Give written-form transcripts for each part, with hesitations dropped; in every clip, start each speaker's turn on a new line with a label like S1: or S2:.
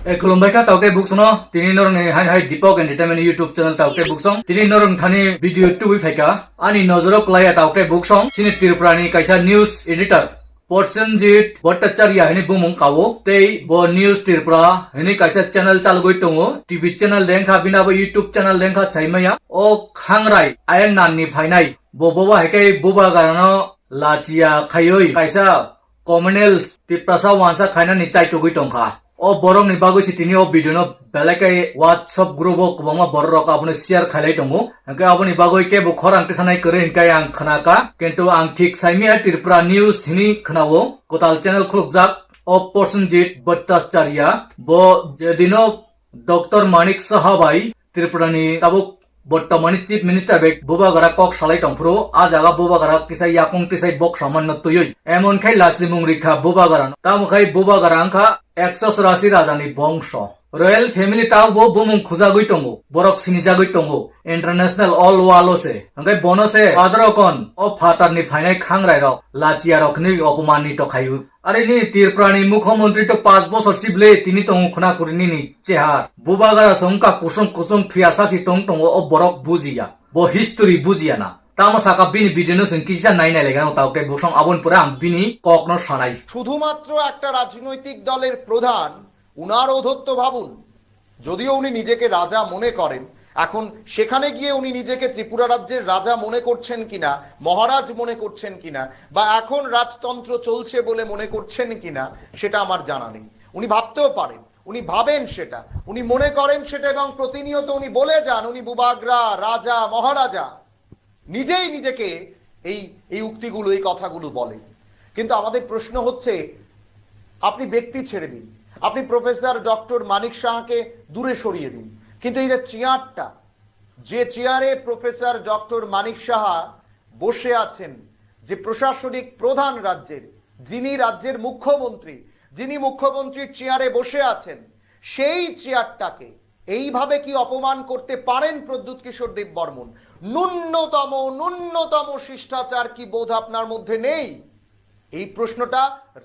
S1: Kulumbai ka tauke buksono tini norong ni hai Dipok Entertainment YouTube channel tauke buksong tini norong thani video tu pheka ani nozoro klaya tauke buksong sini Tirupurani kaisa news editor Porsenjit Bhattacharya hini bumung kawo tei bo news Tripura hini kaisa channel chalugoi tongo TV channel lengkha bina bo YouTube channel lengkha chaimaya o khangrai ayang nanni phainai bo boba hekai boba garano lachia khayoi kaisa communals Tiprasa wansa khaina ni chai togoi tongkha o borong ni bagoi sitini o video no belakai WhatsApp group o kubama borok apni share khalai tongo angke apni bagoi ke bo khorang tisanai kore hinkai ang khanaka kintu ang thik saimia Tripura news hini khnao kotal channel khulukjak o Porsenjit Bhattacharya bo jedino Dr. Manik Sahabai Tripurani tabuk বর্তমানে chief minister bake বুবাগারা cock সালাই টংফ্রো আজ আগা বুবাগারা কিসাই ইয়াকুং তিসাই বক সামান্য তুই এমন খাই লাসি মুংরিখা বুবাগারা তামখাই বুবাগারা আংখা 184 রাজানি বংশ royal family তাও বো বুমুং খুজাগই টঙ্গো বরক সিনিজাগই টঙ্গো ইন্টারন্যাশনাল অল ওয়ালোসে আংখাই বনসে আদরকন ও ফাতারনি ফাইনাই খাংরাই রক লাচিয়া রকনি অপমানিত খাইউ আরে নি ত্রিপুরানি মুখ্যমন্ত্রী তো 5 বছর সিবলে তিনি তো মুখনা করিনি নি চেহার বুবাগারা সংকা কুসুম কুসুম থিয়াসাচি টং টং ও বরক বুজিয়া বো হিস্টোরি বুজিয়া না তামাসাকা বিনি ভিডিও সং কিসা নাই নাই লেগানো তাওকে বসং আবন পরে আম বিনি ককনো সানাই
S2: শুধুমাত্র একটা রাজনৈতিক দলের প্রধান উনার অধত্ব ভাবুন যদিও উনি নিজেকে রাজা মনে করেন এখন সেখানে গিয়ে উনি নিজেকে ত্রিপুরা রাজ্যের রাজা মনে করছেন কিনা মহারাজ মনে করছেন কিনা বা এখন রাজতন্ত্র চলছে বলে মনে করছেন কিনা সেটা আমার জানা নেই উনি ভাবতেও পারেন উনি ভাবেন সেটা উনি মনে করেন সেটা এবং প্রতিনিয়ত উনি বলে যান উনি বুবাগরা রাজা মহারাজা নিজেই নিজেকে এই উক্তিগুলো এই কথাগুলো বলেন কিন্তু আমাদের প্রশ্ন হচ্ছে আপনি ব্যক্তি ছেড়ে দিন আপনি প্রফেসর ডক্টর মানিক সাহাকে দূরে সরিয়ে দিন কিন্তু এই যে চেয়ারটা যে চেয়ারে প্রফেসর ডক্টর মানিক সাহা বসে আছেন যে প্রশাসনিক প্রধান রাজ্যের যিনি রাজ্যের মুখ্যমন্ত্রী যিনি মুখ্যমন্ত্রীর চেয়ারে বসে আছেন সেই চেয়ারটাকে এইভাবে কি অপমান করতে পারেন প্রদ্যুৎ কিশোর দেববর্মন ন্যূনতম শিষ্টাচার কি বোধ আপনার মধ্যে নেই এই প্রশ্নটা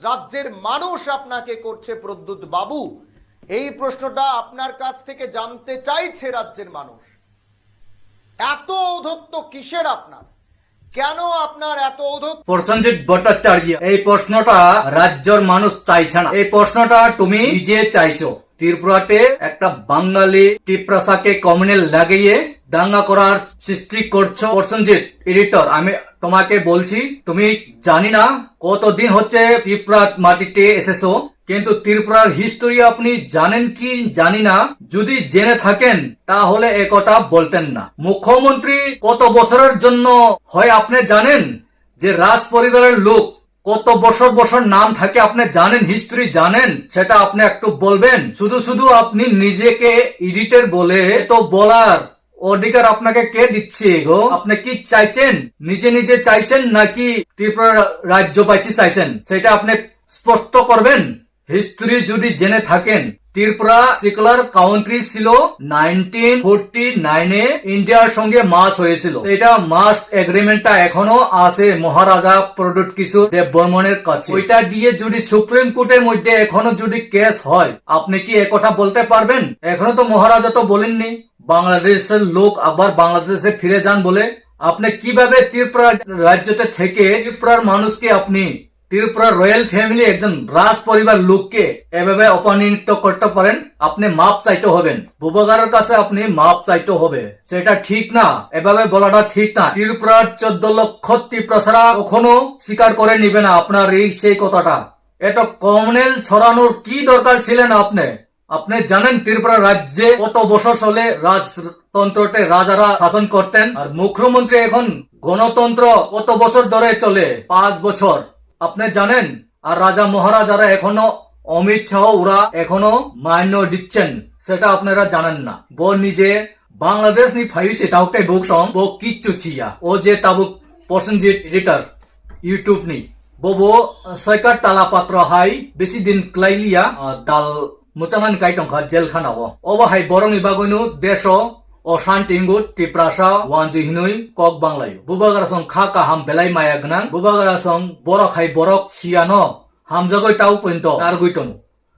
S2: রাজ্যের মানুষ আপনাকে করছে প্রদ্যুৎ বাবু এই প্রশ্নটা আপনার কাছ থেকে জানতে চাইছে রাজ্যের মানুষ এত ঔদ্ধত্য কিসের আপনার কেন আপনার এত ঔদ্ধত্য
S1: প্রসেনজিৎ ভট্টাচার্য এই প্রশ্নটা রাজ্যের মানুষ চাইছে না এই প্রশ্নটা তুমি নিজে চাইছো ত্রিপুরাতে একটা বাঙালি টিপ্রাসাকে কমিউনাল লাগিয়ে দাঙ্গা করার সৃষ্টি করছো প্রসেনজিৎ এডিটর আমি তোমাকে বলছি তুমি জানি না কতদিন হচ্ছে ত্রিপুরা মাটিতে এসেছো কিন্তু ত্রিপুরার হিস্টোরি আপনি জানেন কি জানি না যদি জেনে থাকেন তাহলে একথা বলতেন না মুখ্যমন্ত্রী কত বছরের জন্য হয় আপনি জানেন যে রাজ পরিবারের লোক কত বছর নাম থাকে আপনি জানেন হিস্টোরি জানেন সেটা আপনি একটু বলবেন শুধু আপনি নিজেকে এডিটর বলে তো বলার অধিকার আপনাকে কে দিচ্ছে গো আপনি কি চাইছেন নিজে চাইছেন নাকি ত্রিপুরা রাজ্যবাসী চাইছেন সেটা আপনি স্পষ্ট করবেন হিস্টোরি যদি জেনে থাকেন ত্রিপুরা সেকুলার কাউন্ট্রি ছিল 1949 এ ইন্ডিয়ার সঙ্গে মার্চ হয়েছিল এটা মার্চ এগ্রিমেন্টটা এখনো আছে মহারাজা প্রদ্যুৎ কিশোর দেববর্মনের কাছে ওইটা দিয়ে যদি সুপ্রিম কোর্টের মধ্যে এখনো যদি কেস হয় আপনি কি একথা বলতে পারবেন এখনো তো মহারাজা তো বলেননি বাংলাদেশের লোক আবার বাংলাদেশে ফিরে যান বলে আপনি কিভাবে ত্রিপুরা রাজ্যতে থেকে ত্রিপুরার মানুষকে আপনি ত্রিপুরা রয়্যাল ফ্যামিলি একজন রাজ পরিবার লোককে এভাবে অপমানিত করতে পারেন আপনি মাপ চাইতে হবেন বুবাগারের কাছে আপনি মাপ চাইতে হবে সেটা ঠিক না এভাবে বলাটা ঠিক না ত্রিপুরার 14 লক্ষ ত্রিপ্রাসারা কখনো স্বীকার করে নিবে না আপনার এই সেই কথাটা এটা কমিউনাল ছড়ানোর কি দরকার ছিলেন আপনি জানেন ত্রিপুরা রাজ্যে কত বছর চলে রাজতন্ত্রতে রাজারা শাসন করতেন আর মুখ্যমন্ত্রী এখন গণতন্ত্র কত বছর ধরে চলে 5 বছর আপনি জানেন আর রাজা মহারাজারা এখনো অমিত শাহ ওরা এখনো মান্য দিচ্ছেন সেটা আপনারা জানেন না বো নিজে বাংলাদেশ নি ফাইসে তাওকে বুকসং বো কিচ্ছু ছিয়া ও যে তাবুক প্রসেনজিৎ এডিটর ইউটিউব নি বো সরকার তালা পাত্র হাই বেশি দিন ক্লাইলিয়া দাল মুচানান কাইটংখা জেল খানাও অবাহাই বরং ইবাগইনু দেশ ও শান্তিঙ্গুত টিপ্রাসা ওয়ানজি হিনুই কক বাংলায় বুবাগারাসং খা কাহাম বেলাই মায়া গনাং বুবাগারাসং বরক হাই বরক সিয়ানো হামজাগই তাও point নারগুইতন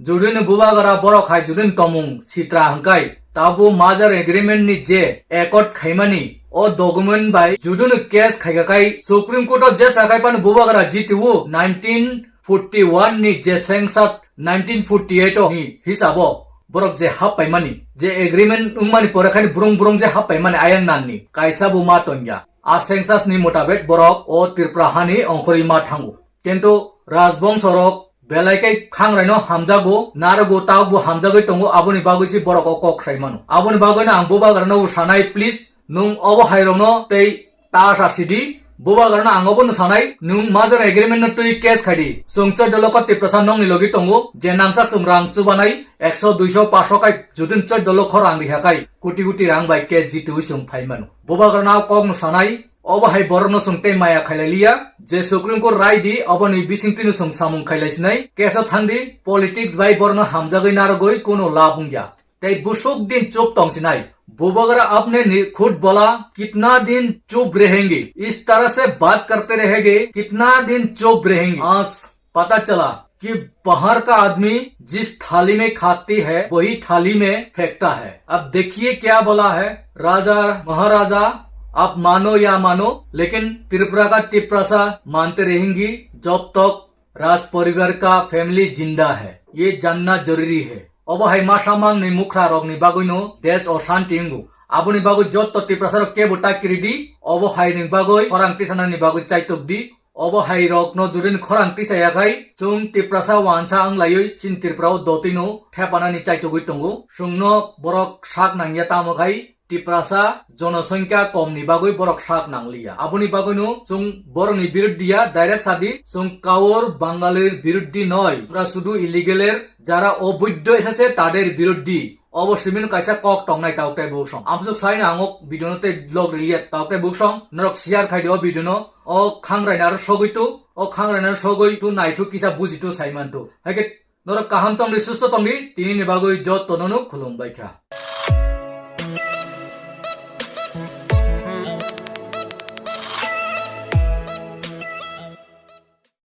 S1: Judin bubagara borok hai judin tomung sitra hangkai. Tabu major agreement ni je accord khaimani o document by judin case khaigakai Supreme Court of je sakai pan bubagara GTU 1941 ni je sengsat 1948 ni hisabo borok je hap paimani je agreement ungmani porakhani burung je hap paimani ayang nanni kaisa bu ma tonya a sengsas ni motabet borok o tirprahani ongkhori ma thangu kintu rajbongsorok belaikai khangraino hamjago narago tawbu hamjagoi tongo aboni bagoisi borok o kok khraimano aboni bagoina ang bubagarno sanai please nung obo hairongno tei tasha sidi bubagarna angobo sanai nung major agreement no tui case khadi sungcha doloko tiprasan nong ni logi tongo je nangsak sungrang chubanai 100 200 500 kai judin choi dolok khorang rihakai kuti rang bai ke jitu sung phaimano bubagarna kok no sanai obo hai borno sungte maya khailalia je Supreme Court rai di oboni bisingtinu sung samung khailaisnai keso thandi politics bai borno hamjagoi narogoi kono labungya tei busuk din chup tongsinai बुबगरा अपने खुद बोला कितना दिन चुप रहेंगे इस तरह से बात करते रहेंगे कितना दिन चुप रहेंगे आज पता चला कि बाहर का आदमी जिस थाली में खाती है वही थाली में फेंकता है अब देखिए क्या बोला है राजा महाराजा आप मानो या मानो लेकिन त्रिपुरा का टिप्रासा मानते रहेंगी जब तक राज परिवार का फैमिली जिंदा है ये जानना जरूरी है अब हाई मासामां नि मुखरा रग नि बागोइनो देश अशान्ति इंगु आबुनि बागो जत टिप्रासार के बुटा किरिदि अब हाई नि बागोइ खरांति साना नि बागो चाइतक दि अब हाई रग न जुदिन खरांति सायाखाय जों टिप्रासा वानसा आंलायै चिन त्रिपुराव दतिनो थेपाना नि चाइतगै तंगु सुंनो बरक साक नांगिया तामखाय टिप्रासा जनसंख्या कम नि बागै बरक साक नांगलिया आबुनि बागैनो जों बरनि बिरुद्धिया डाइरेक्ट सादि जों कावर बांगालिर बिरुद्धि नय আমরা শুধু ইলিগেলের যারা অবৈধ এসেছে তাদের বিরুদ্ধে অবশ্যই কাইসা কক টংনাই তাওকটাই বুকসং আমসুক সাইনা আংক ভিডিওতে ব্লগ রিলিয়াত তাওকটাই বুকসং নরক শেয়ার খাইদিও ভিডিও ও খাংরাইনার সগৈতো ও খাংরাইনার সগৈতো নাইথু কিসা বুজিতো সাইমানতো হাইকে নরক কাহাম তংদি সুস্থ তংদি তিনি নিবাগৈ যত তননু খুলুম বাইখা